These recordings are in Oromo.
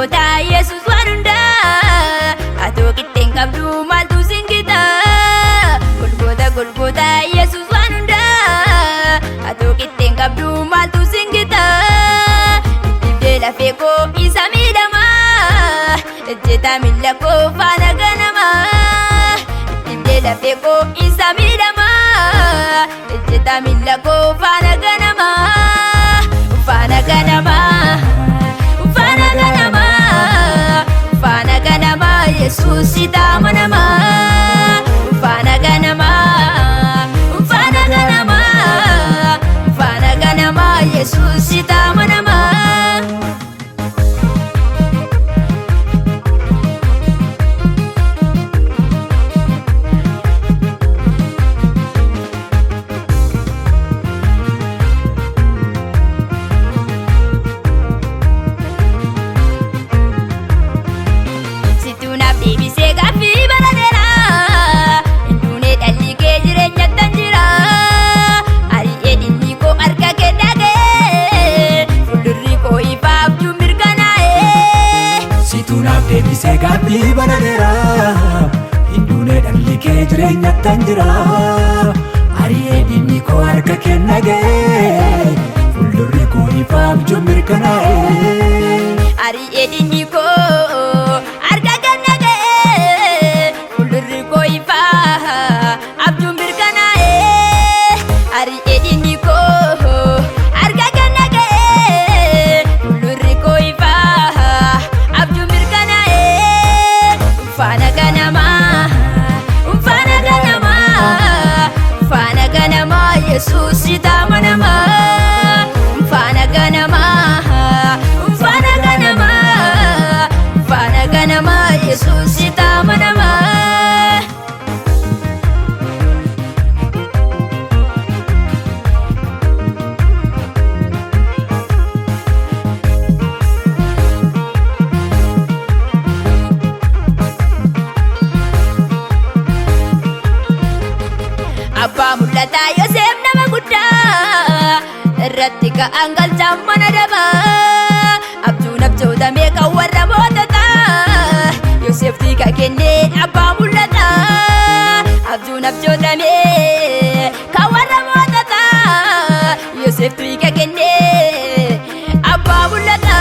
golgota Yesus wanunda ato kitten kabdu maltu singita golgota Yesus wanunda ato kitten kabdu maltu singita ibde la feko isa midama jeta millako fana ganama ibde la feko isa midama jeta millako fana ganama fana ganama Yesus ita manama fana ganama Yesus ita manama Deebisee gaaffii banadheera hinduune dhalli kee jireenya tanjira ari'ee diinni koo harka kenna ga'e fuuldurri koo ifaaf mirkanaa'e ari'ee diinni koo harka kenna ga'e fuuldurri koo ifaaf mirkanaa'e ari'ee diinni koo harka kenna ga'e fuuldurri koo fana ganama Yesus ita manama fana ganama Yesus ita manama Abba mul'ata Yosef nama guddaa irratti ka'an galchaan mana daba abjuun abjoota meeqa warra mootota Yosef tika kennee abba mul'ata abjuun abjoota meeqa warra mootota Yosef tika kennee abba mul'ata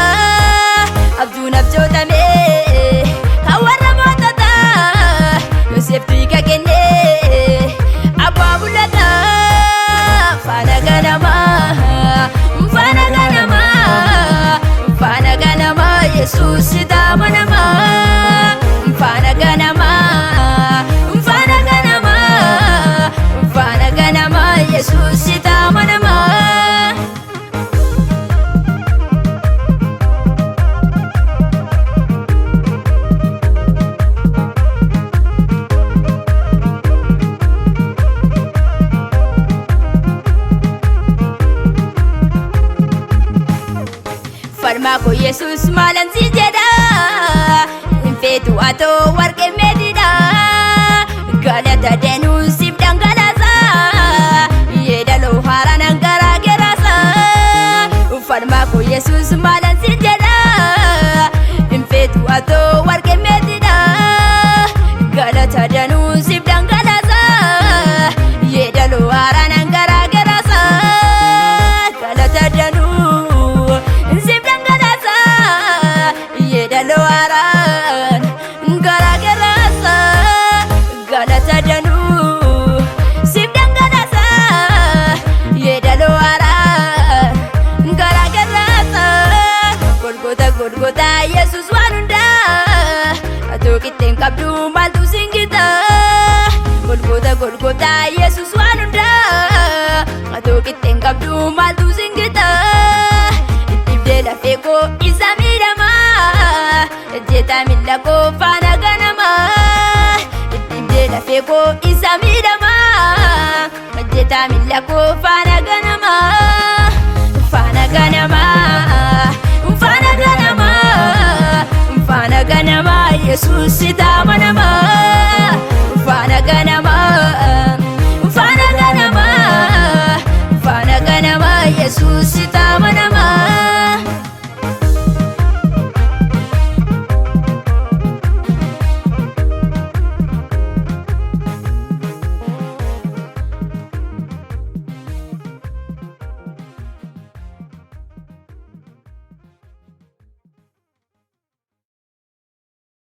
abjuun abjoota meeqa warra mootota Yosef tika kennee Yesus ita manama fana ganama Yesus ita manama Farmako Yesus malan si jeda infetu ato warke medida galata denu sib dangalasa yedalo haranan gara gerasa Farmako Yesus malan si jeda infetu ato warke medida galata denu sib dangalasa yedalo haranan gara gerasa galata denu Loaran gara gerasa galata danu sibdan galasa yeda loaran gara gerasa golgota Yesus wanunda ato kitten kabdu maltu singita golgota Yesus wanunda ato kitten kabdu maltu singita ibde la feko isamidama jeta millako fana ganama ibde la feko isa midama jeta millako fana ganama Yesus ita manama